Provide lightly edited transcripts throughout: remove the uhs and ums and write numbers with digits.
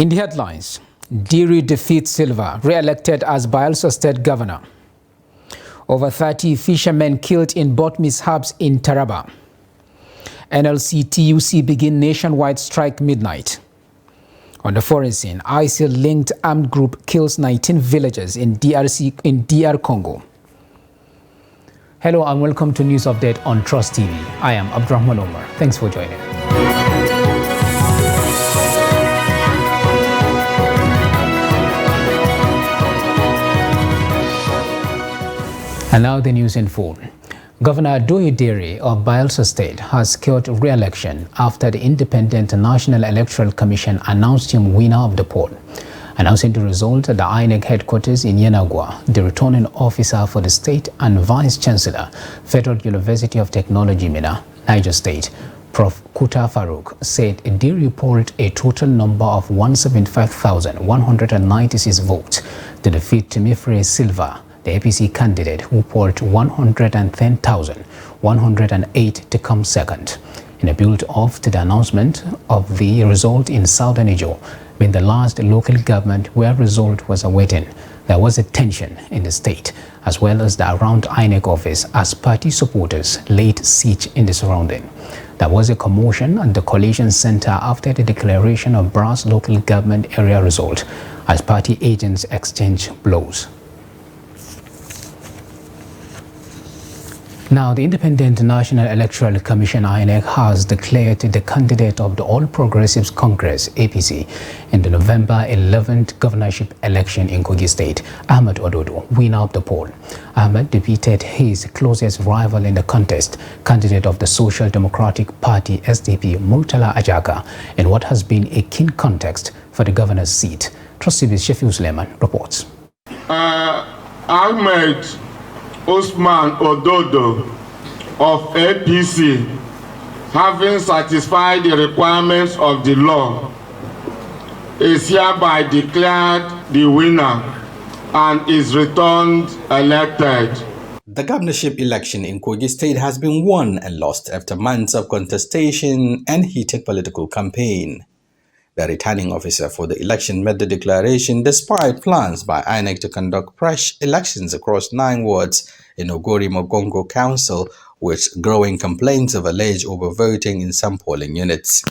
In the headlines, Diri defeats Silva, re-elected as Bayelsa State Governor. Over 30 fishermen killed in boat mishaps in Taraba. NLC-TUC begin nationwide strike midnight. On the foreign scene, ISIL-linked armed group kills 19 villagers in DR Congo. Hello and welcome to News Update on Trust TV. I am Abdurrahman Omar. Thanks for joining. And now the news in full. Governor Diri of Bayelsa State has secured re-election after the Independent National Electoral Commission announced him winner of the poll. Announcing the result at the INEC headquarters in Yenagua, the returning officer for the state and Vice Chancellor, Federal University of Technology, Minna, Niger State, Prof. Kuta Farouk, said Diri polled a total number of 175,196 votes to defeat Timifre Silva, the APC candidate who polled 110,108 to come second. In a build-off to the announcement of the result in Southern Ijo, being the last local government where result was awaiting, there was a tension in the state as well as the around INEC office as party supporters laid siege in the surrounding. There was a commotion at the Coalition Center after the declaration of Brass local government area result as party agents exchanged blows. Now, the Independent National Electoral Commission INEC has declared the candidate of the All Progressives Congress APC in the November 11th governorship election in Kogi State, Ahmed Ododo, winner of the poll. Ahmed defeated his closest rival in the contest, candidate of the Social Democratic Party SDP, Murtala Ajaka, in what has been a keen contest for the governor's seat. Trust TV's Sheffield Suleiman reports. Ahmed Osman Ododo of APC, having satisfied the requirements of the law, is hereby declared the winner and is returned elected. The governorship election in Kogi State has been won and lost after months of contestation and heated political campaign. The returning officer for the election made the declaration despite plans by INEC to conduct fresh elections across 9 wards in Ogori-Mogongo Council, with growing complaints of alleged overvoting in some polling units.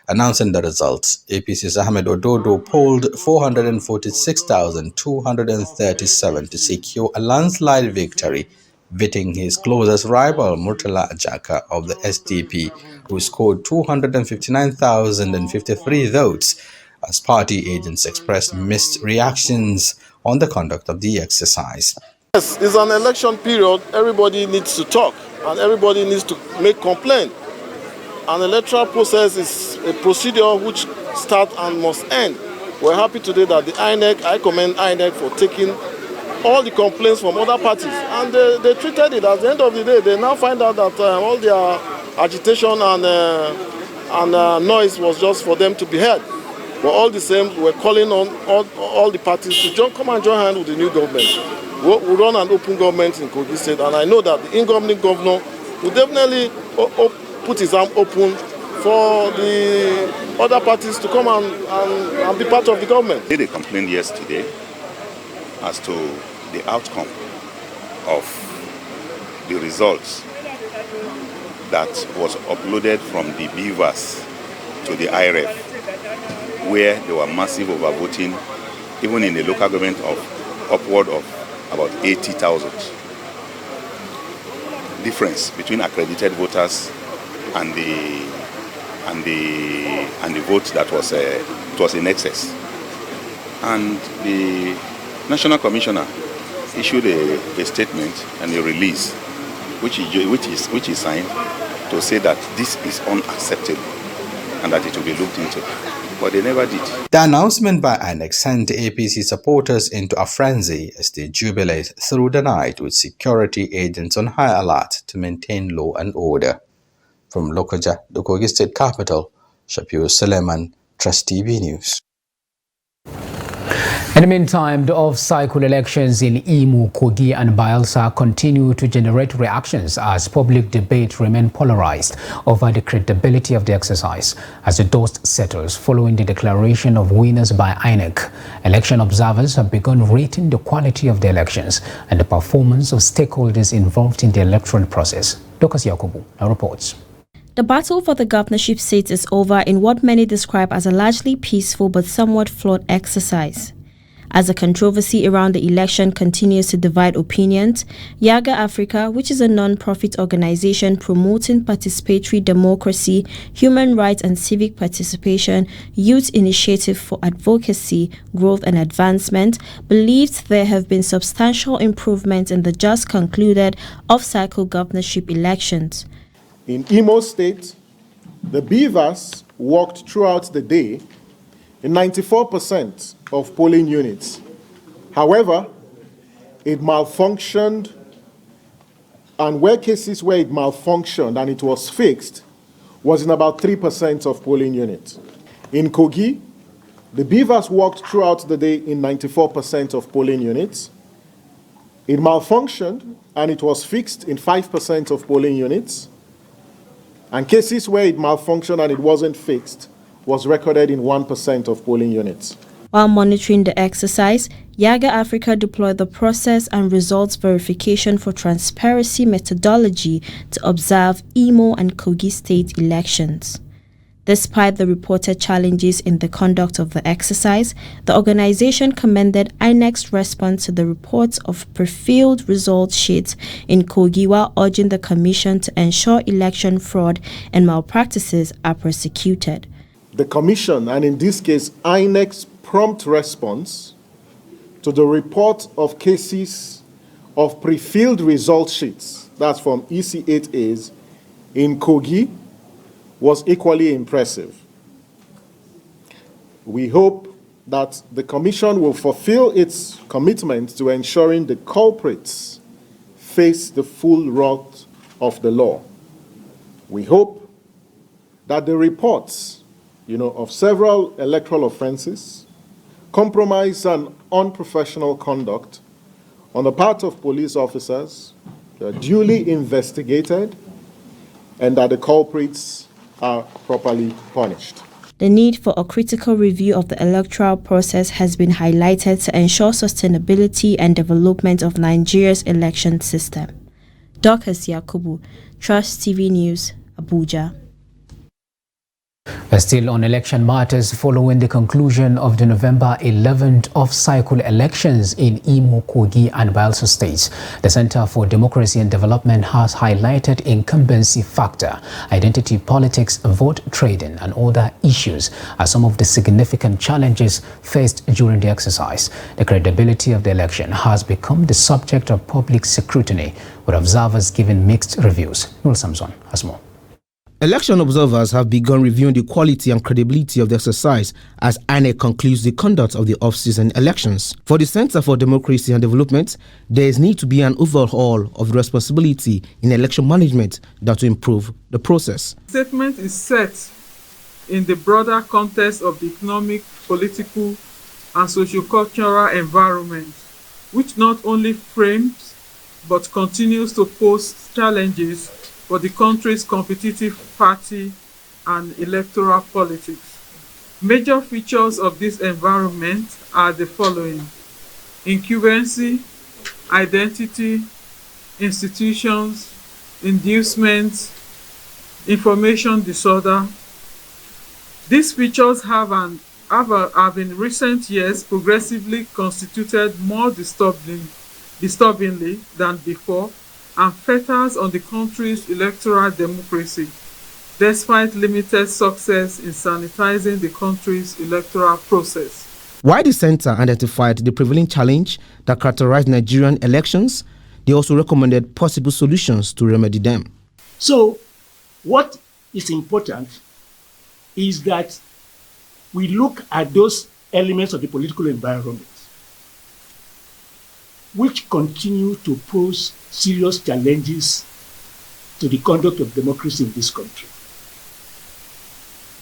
Announcing the results, APC's Ahmed Ododo polled 446,237 to secure a landslide victory, beating his closest rival Murtala Ajaka of the SDP, who scored 259,053 votes, as party agents expressed mixed reactions on the conduct of the exercise. Yes, it's an election period. Everybody needs to talk and everybody needs to make complaint. An electoral process is a procedure which starts and must end. We're happy today that the INEC, I commend INEC for taking all the complaints from other parties, and they treated it. At the end of the day, they now find out that all their agitation and noise was just for them to be heard. But all the same, we're calling on all the parties to come and join hands with the new government. We'll run an open government in Kogi State, and I know that the incoming governor will definitely put his arm open for the other parties to come and be part of the government. They complained yesterday as to the outcome of the results that was uploaded from the beavers to the IRF, where there were massive overvoting, even in the local government of upward of about 80,000. Difference between accredited voters and the vote that was in excess. And the National Commissioner issued a statement and a release, which is signed, to say that this is unacceptable and that it will be looked into. But they never did. The announcement by INEC sent APC supporters into a frenzy as they jubilate through the night with security agents on high alert to maintain law and order. From Lokoja, the Kogi State capital, Shapiro Suleiman, Trust TV News. In the meantime, the off-cycle elections in Imo, Kogi and Bayelsa continue to generate reactions as public debate remain polarized over the credibility of the exercise. As the dust settles following the declaration of winners by INEC, election observers have begun rating the quality of the elections and the performance of stakeholders involved in the electoral process. Dokas Yakubu now reports. The battle for the governorship seat is over in what many describe as a largely peaceful but somewhat flawed exercise. As the controversy around the election continues to divide opinions, Yaga Africa, which is a non-profit organization promoting participatory democracy, human rights and civic participation, youth initiative for advocacy, growth and advancement, believes there have been substantial improvements in the just concluded off-cycle governorship elections. In Imo State, the beavers worked throughout the day in 94% of polling units. However, it malfunctioned, and where cases where it malfunctioned and it was fixed was in about 3% of polling units. In Kogi, the beavers worked throughout the day in 94% of polling units. It malfunctioned and it was fixed in 5% of polling units. And cases where it malfunctioned and it wasn't fixed was recorded in 1% of polling units. While monitoring the exercise, Yaga Africa deployed the process and results verification for transparency methodology to observe Imo and Kogi state elections. Despite the reported challenges in the conduct of the exercise, the organization commended INEC's response to the reports of pre-filled result sheets in Kogi while urging the commission to ensure election fraud and malpractices are prosecuted. The commission, and in this case INEC's prompt response to the report of cases of pre-filled result sheets, that's from EC8As, in Kogi, was equally impressive. We hope that the Commission will fulfill its commitment to ensuring the culprits face the full wrath of the law. We hope that the reports, of several electoral offenses, compromise and unprofessional conduct on the part of police officers are duly investigated and that the culprits are properly punished. The need for a critical review of the electoral process has been highlighted to ensure sustainability and development of Nigeria's election system. Dokas Yakubu, Trust TV News, Abuja. Still on election matters, following the conclusion of the November 11th off-cycle elections in Imo, Kogi and Bayelsa states, the Center for Democracy and Development has highlighted incumbency factor, identity politics, vote trading and other issues as some of the significant challenges faced during the exercise. The credibility of the election has become the subject of public scrutiny, with observers giving mixed reviews. Noel Samson has more. Election observers have begun reviewing the quality and credibility of the exercise as INEC concludes the conduct of the off-season elections. For the Center for Democracy and Development, there is need to be an overhaul of the responsibility in election management that will improve the process. The statement is set in the broader context of the economic, political, and socio-cultural environment, which not only frames but continues to pose challenges for the country's competitive party and electoral politics. Major features of this environment are the following: incumbency, identity, institutions, inducements, information disorder. These features have in recent years progressively constituted more disturbingly than before, and fetters on the country's electoral democracy, despite limited success in sanitizing the country's electoral process. While the center identified the prevailing challenge that characterized Nigerian elections, they also recommended possible solutions to remedy them. So, what is important is that we look at those elements of the political environment which continue to pose serious challenges to the conduct of democracy in this country.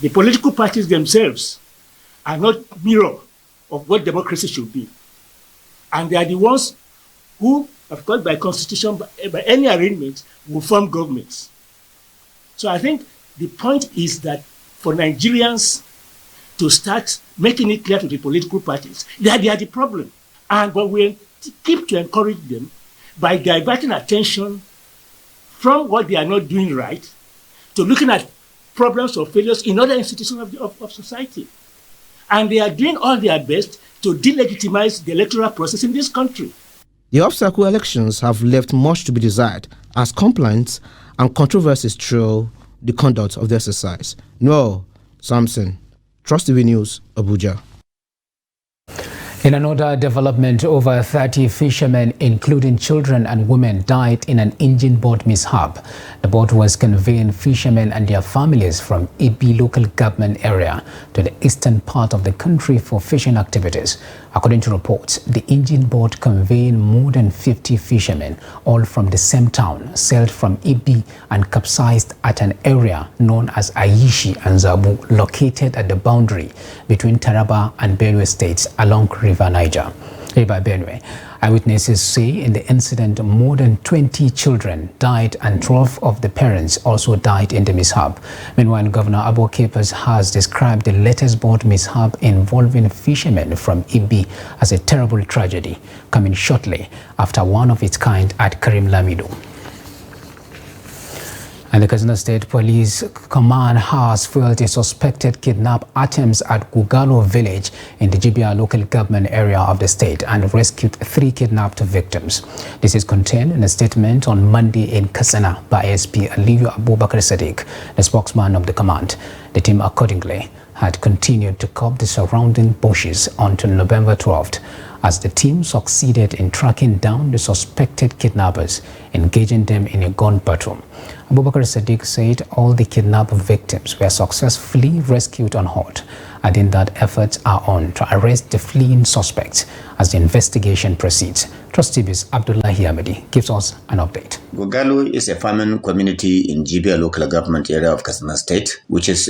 The political parties themselves are not mirror of what democracy should be. And they are the ones who, of course, by constitution, by any arrangement, will form governments. So I think the point is that for Nigerians to start making it clear to the political parties that they are the problem. But we keep to encourage them by diverting attention from what they are not doing right to looking at problems or failures in other institutions of society. And they are doing all their best to delegitimize the electoral process in this country. The off-cycle elections have left much to be desired as complaints and controversies through the conduct of the exercise. Noel Samson, Trust TV News, Abuja. In another development, over 30 fishermen, including children and women, died in an engine boat mishap. The boat was conveying fishermen and their families from Ibi local government area to the eastern part of the country for fishing activities. According to reports, the engine boat conveying more than 50 fishermen, all from the same town, sailed from Ibi and capsized at an area known as Aishi and Zabu, located at the boundary between Taraba and Benue states along River Benue. Eyewitnesses say in the incident, more than 20 children died and 12 of the parents also died in the mishap. Meanwhile, Governor Abo Capers has described the latest boat mishap involving fishermen from Ibi as a terrible tragedy, coming shortly after one of its kind at Karim Lamido. And the Katsina State Police Command has foiled a suspected kidnap attempts at Gugalo village in the Jibia local government area of the state and rescued 3 kidnapped victims. This is contained in a statement on Monday in Katsina by ASP Aliyu Abubakar Sadiq, the spokesman of the command. The team accordingly had continued to cover the surrounding bushes until November 12th, as the team succeeded in tracking down the suspected kidnappers, engaging them in a gun battle. Abubakar Sadiq said all the kidnapped victims were successfully rescued unhurt, adding that efforts are on to arrest the fleeing suspects as the investigation proceeds. Trust TV's Abdullahi Ahmedi gives us an update. Gogalo is a farming community in Jibia local government area of Katsina State, which is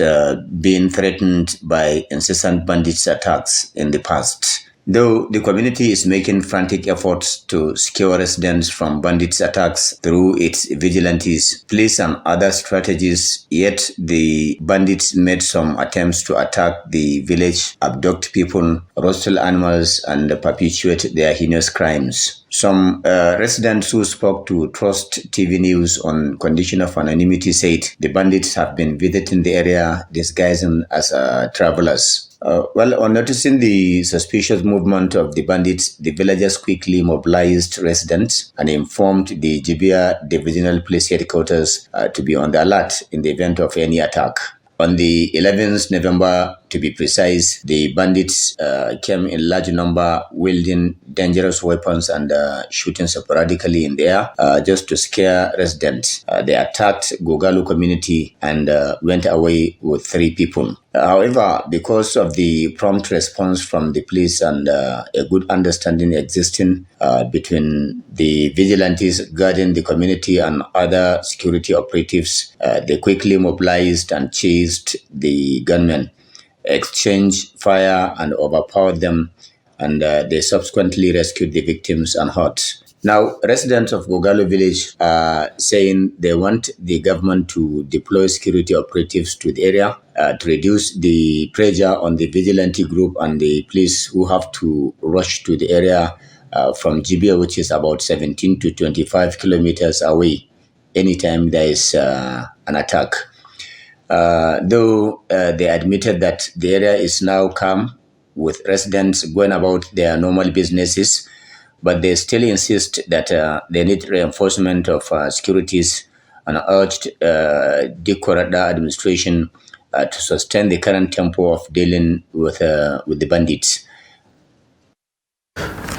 being threatened by incessant bandits attacks in the past. Though the community is making frantic efforts to secure residents from bandits attacks through its vigilantes, police and other strategies, yet the bandits made some attempts to attack the village, abduct people, rustle animals, and perpetuate their heinous crimes. Some residents who spoke to Trust TV News on condition of anonymity said the bandits have been visiting the area disguising as travelers. On noticing the suspicious movement of the bandits, the villagers quickly mobilized residents and informed the Jibia Divisional Police Headquarters to be on the alert in the event of any attack. On the 11th November, to be precise, the bandits came in large number wielding dangerous weapons and shooting sporadically in the air just to scare residents. They attacked Gogalo community and went away with 3 people. However, because of the prompt response from the police and a good understanding existing between the vigilantes guarding the community and other security operatives, they quickly mobilized and chased the gunmen, exchanged fire and overpowered them, and they subsequently rescued the victims unhurt. Now, residents of Gogalo village are saying they want the government to deploy security operatives to the area to reduce the pressure on the vigilante group and the police who have to rush to the area from Jibia, which is about 17 to 25 kilometers away, anytime there is an attack. Though they admitted that the area is now calm with residents going about their normal businesses, but they still insist that they need reinforcement of securities and urged the Korada administration to sustain the current tempo of dealing with the bandits.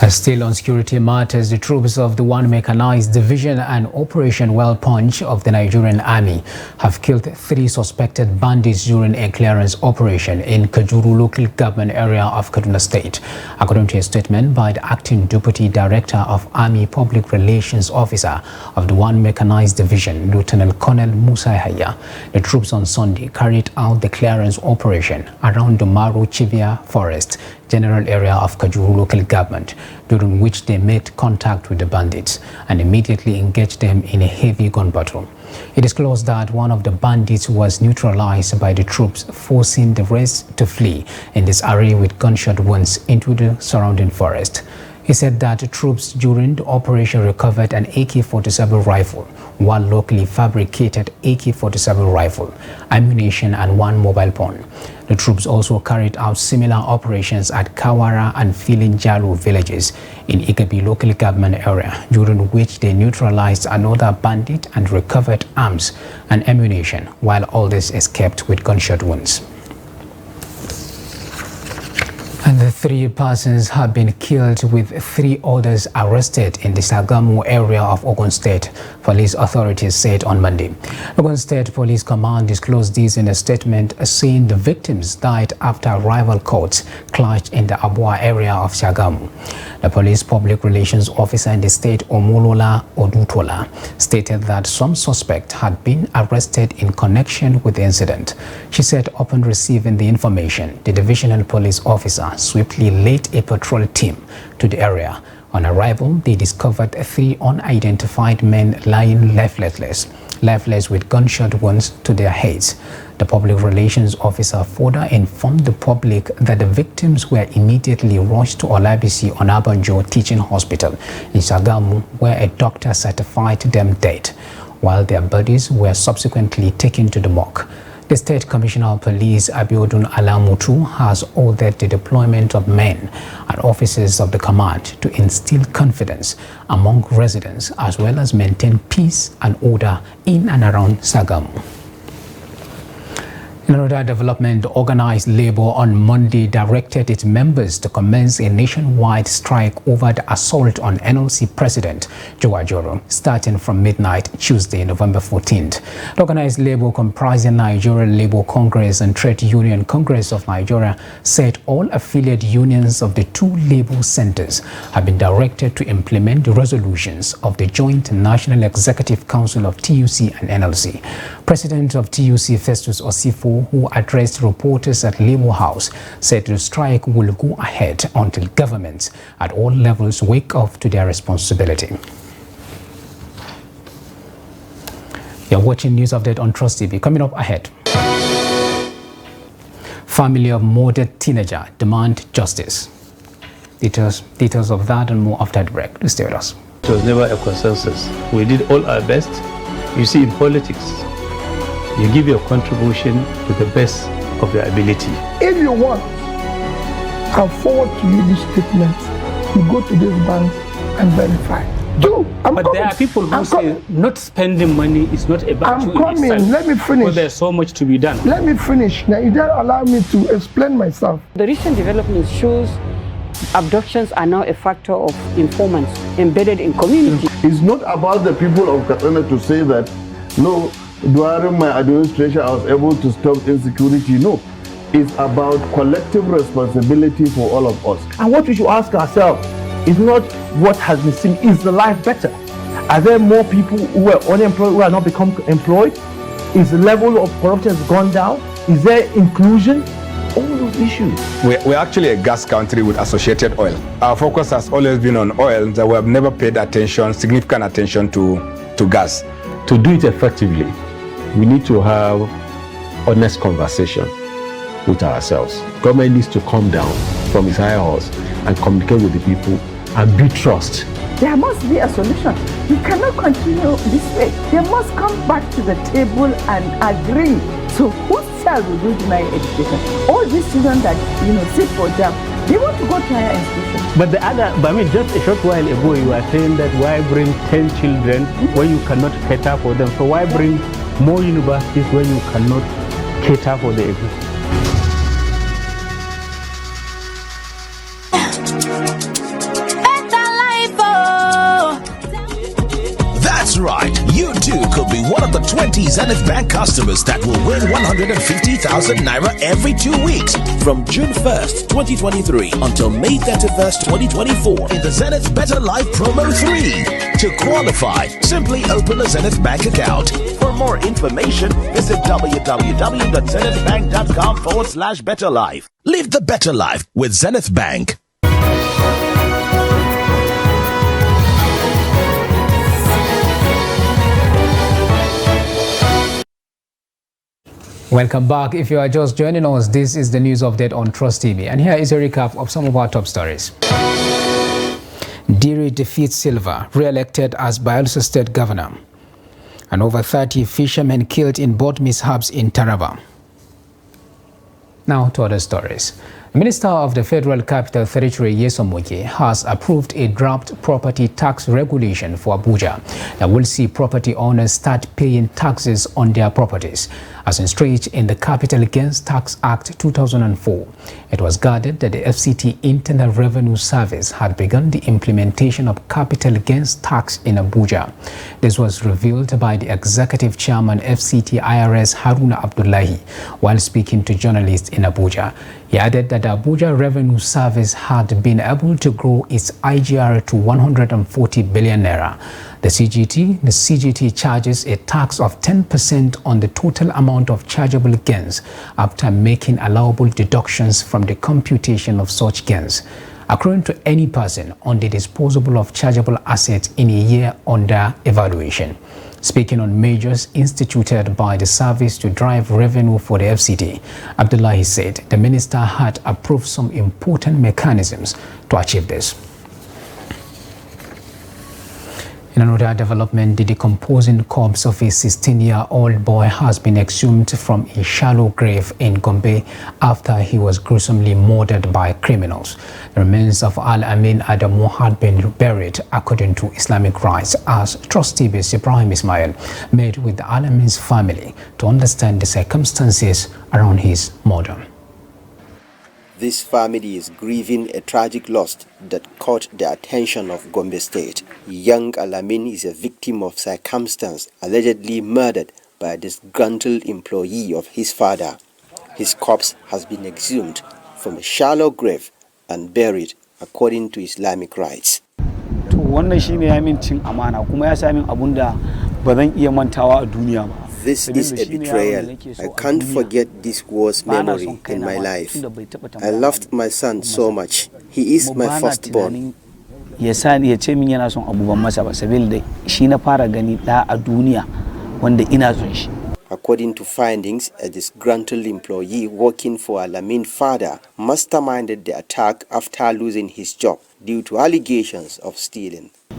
Still on security matters, the troops of the 1 Mechanized Division and Operation Well Punch of the Nigerian Army have killed 3 suspected bandits during a clearance operation in Kajuru local government area of Kaduna State. According to a statement by the Acting Deputy Director of Army Public Relations Officer of the 1 Mechanized Division, Lieutenant Colonel Musa Yahaya, the troops on Sunday carried out the clearance operation around the Maru Chivia Forest general area of Kajuru local government, during which they made contact with the bandits and immediately engaged them in a heavy gun battle. It is disclosed that one of the bandits was neutralized by the troops, forcing the rest to flee in this area with gunshot wounds into the surrounding forest. He said that the troops during the operation recovered an AK-47 rifle, one locally fabricated AK-47 rifle, ammunition and 1 mobile phone. The troops also carried out similar operations at Kawara and Filinjalu villages in Igabi local government area, during which they neutralized another bandit and recovered arms and ammunition, while others escaped with gunshot wounds. And the 3 persons have been killed with 3 others arrested in the Sagamu area of Ogun State, police authorities said on Monday. Ogun State Police Command disclosed this in a statement, saying the victims died after rival courts clashed in the Abua area of Sagamu. The police public relations officer in the state, Omolola Odutola, stated that some suspect had been arrested in connection with the incident. She said upon receiving the information, the divisional police officer swiftly led a patrol team to the area. On arrival, they discovered 3 unidentified men lying lifeless with gunshot wounds to their heads. The public relations officer further informed the public that the victims were immediately rushed to Olabisi Onabanjo Teaching Hospital in Sagamu, where a doctor certified them dead, while their bodies were subsequently taken to the morgue. The State Commissioner of Police, Abiodun Alamutu, has ordered the deployment of men and officers of the command to instill confidence among residents as well as maintain peace and order in and around Sagamu. In another development, organized labor on Monday directed its members to commence a nationwide strike over the assault on NLC President Joe Ajoro, starting from midnight Tuesday, November 14th. The organized labor comprising Nigerian Labour Congress and Trade Union Congress of Nigeria said all affiliate unions of the 2 labor centers have been directed to implement the resolutions of the Joint National Executive Council of TUC and NLC. President of TUC Festus Osifo, who addressed reporters at Labour House, said the strike will go ahead until governments at all levels wake up to their responsibility. You're watching News Update on Trust TV. Coming up ahead. Family of murdered teenager demand justice. Details of that and more after the break. Please stay with us. It was never a consensus. We did all our best. You see, in politics, you give your contribution to the best of your ability. If you want, I'll forward to you this statement. You go to this bank and verify. But there are people who say not spending money is not a virtue in itself. Let me finish. Because there's so much to be done. Let me finish. Now, you don't allow me to explain myself. The recent development shows abductions are now a factor of informants embedded in community. It's not about the people of Katsina to say that, no, during my administration I was able to stop insecurity. No, it's about collective responsibility for all of us. And what we should ask ourselves is not what has been seen, is the life better? Are there more people who are unemployed who are not become employed? Is the level of corruption has gone down? Is there inclusion? All those issues. We're actually a gas country with associated oil. Our focus has always been on oil, that we have never paid significant attention to gas. To do it effectively, we need to have honest conversation with ourselves. Government needs to come down from its higher horse and communicate with the people and build trust. There must be a solution. We cannot continue this way. They must come back to the table and agree. So whose child will do deny education? All these children that sit for them, they want to go to higher institutions. But just a short while ago you were saying that why bring 10 children when you cannot cater for them? So why bring more universities when you cannot cater for the existing? right. You too could be one of the 20 Zenith Bank customers that will win 150,000 naira every 2 weeks from June 1st, 2023 until May 31st, 2024 in the Zenith Better Life Promo 3. To qualify, simply open a Zenith Bank account. For more information, visit www.zenithbank.com/betterlife. Live the better life with Zenith Bank. Welcome back. If you are just joining us, this is the news update on Trust TV. And here is a recap of some of our top stories. Diri defeats Silva, re-elected as Bayelsa State Governor. And over 30 fishermen killed in boat mishaps in Taraba. Now to other stories. Minister of the Federal Capital Territory Nyesom Wike has approved a draft property tax regulation for Abuja that will see property owners start paying taxes on their properties. As enshrined in the Capital Gains Tax Act 2004, it was gathered that the FCT Internal Revenue Service had begun the implementation of capital gains tax in Abuja. This was revealed by the Executive Chairman FCT IRS Haruna Abdullahi while speaking to journalists in Abuja. He added that the Abuja Revenue Service had been able to grow its IGR to 140 billion naira. The CGT charges a tax of 10% on the total amount of chargeable gains after making allowable deductions from the computation of such gains, accruing to any person on the disposable of chargeable assets in a year under evaluation. Speaking on measures instituted by the service to drive revenue for the FCT, Abdullahi said the minister had approved some important mechanisms to achieve this. In another development, the decomposing corpse of a 16-year-old boy has been exhumed from a shallow grave in Gombe after he was gruesomely murdered by criminals. The remains of Al-Amin Adamu had been buried according to Islamic rites, as Trust TV's Ibrahim Ismail met with Al-Amin's family to understand the circumstances around his murder. This family is grieving a tragic loss that caught the attention of Gombe State. Young Al-Amin is a victim of circumstance, allegedly murdered by a disgruntled employee of his father. His corpse has been exhumed from a shallow grave and buried according to Islamic rites. This is a betrayal. I can't forget this worst memory in my life. I loved my son so much. He is my firstborn. According to findings, a disgruntled employee working for Al-Amin's father masterminded the attack after losing his job due to allegations of stealing. I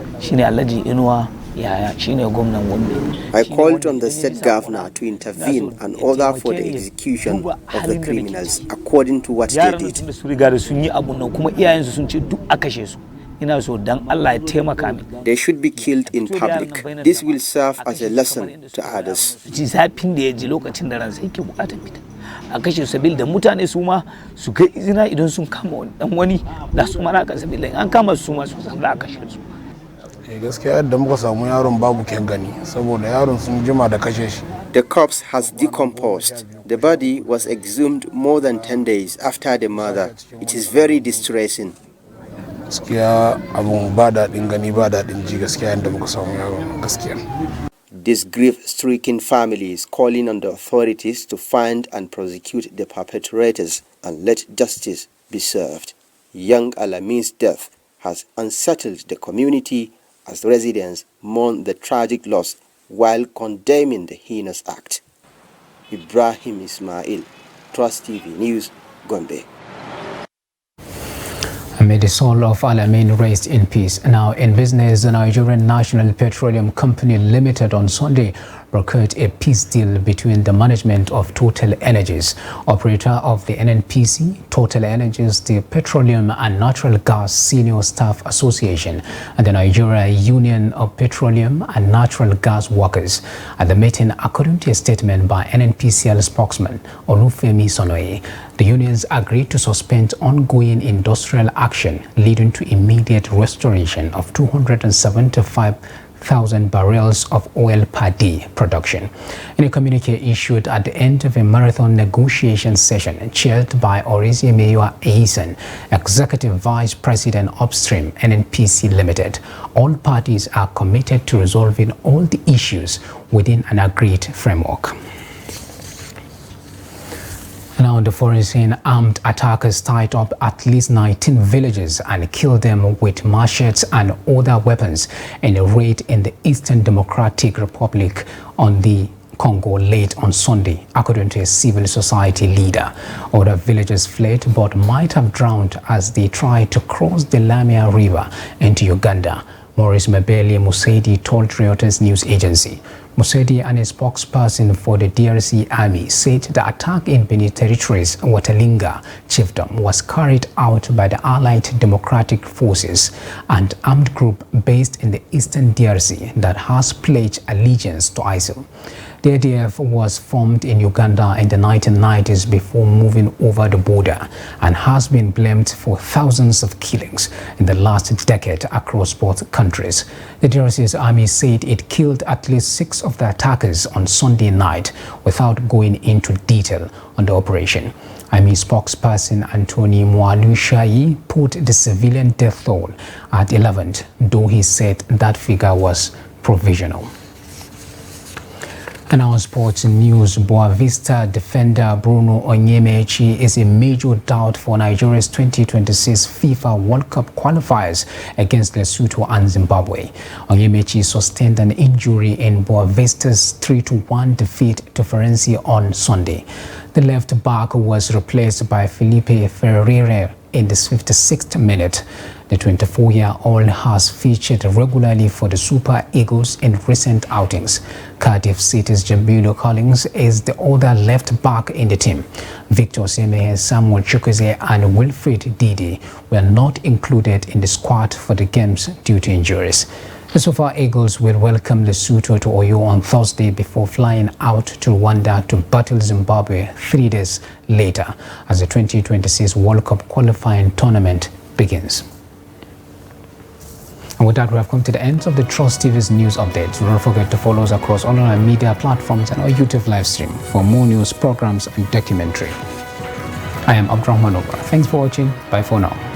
called on the state governor to intervene and order for the execution of the criminals according to what they did. They should be killed in public. This will serve as a lesson to others. The corpse has decomposed. The body was exhumed more than 10 days after the murder. It is very distressing. This grief-stricken family is calling on the authorities to find and prosecute the perpetrators and let justice be served. Young Al-Amin's death has unsettled the community as residents mourn the tragic loss while condemning the heinous act. Ibrahim Ismail, Trust TV News, Gombe. May the soul of Al-Amin rest in peace. Now in business, the Nigerian National Petroleum Company Limited on Sunday brokered a peace deal between the management of Total Energies, operator of the NNPC, Total Energies, the Petroleum and Natural Gas Senior Staff Association, and the Nigeria Union of Petroleum and Natural Gas Workers. At the meeting, according to a statement by NNPCL spokesman Olufemi Sonoye, the unions agreed to suspend ongoing industrial action leading to immediate restoration of 275 100,000 barrels of oil per day production. In a communique issued at the end of a marathon negotiation session chaired by Orisi Mayor Eisen, Executive Vice President Upstream NNPC Limited, all parties are committed to resolving all the issues within an agreed framework. Now on the foreign scene, armed attackers tied up at least 19 villagers and killed them with machetes and other weapons in a raid in the Eastern Democratic Republic on the Congo late on Sunday, according to a civil society leader. Other villagers fled but might have drowned as they tried to cross the Lamia River into Uganda. Maurice Mabele Musedi told Reuters news agency. Musedi and a spokesperson for the DRC army said the attack in Benin Territories, Watalinga chiefdom, was carried out by the Allied Democratic Forces, an armed group based in the eastern DRC that has pledged allegiance to ISIL. The ADF was formed in Uganda in the 1990s before moving over the border and has been blamed for thousands of killings in the last decade across both countries. The DRC's army said it killed at least 6 of the attackers on Sunday night without going into detail on the operation. Army spokesperson Anthony Mwalushayi put the civilian death toll at 11, though he said that figure was provisional. And our sports news, Boa Vista defender Bruno Onyemaechi is a major doubt for Nigeria's 2026 FIFA World Cup qualifiers against Lesotho and Zimbabwe. Onyemaechi sustained an injury in Boa Vista's 3-1 defeat to Ferenczi on Sunday. The left back was replaced by Felipe Ferreira in the 56th minute. The 24-year-old has featured regularly for the Super Eagles in recent outings. Cardiff City's Jamilu Collins is the other left back in the team. Victor Osimhen, Samuel Chukwueze and Wilfred Didi were not included in the squad for the games due to injuries. The Super Eagles will welcome Lesotho to Oyo on Thursday before flying out to Rwanda to battle Zimbabwe 3 days later as the 2026 World Cup qualifying tournament begins. And with that, we have come to the end of the Trust TV's news updates. Do not forget to follow us across all our media platforms and our YouTube live stream for more news, programs, and documentary. I am Abdurrahman Obra. Thanks for watching. Bye for now.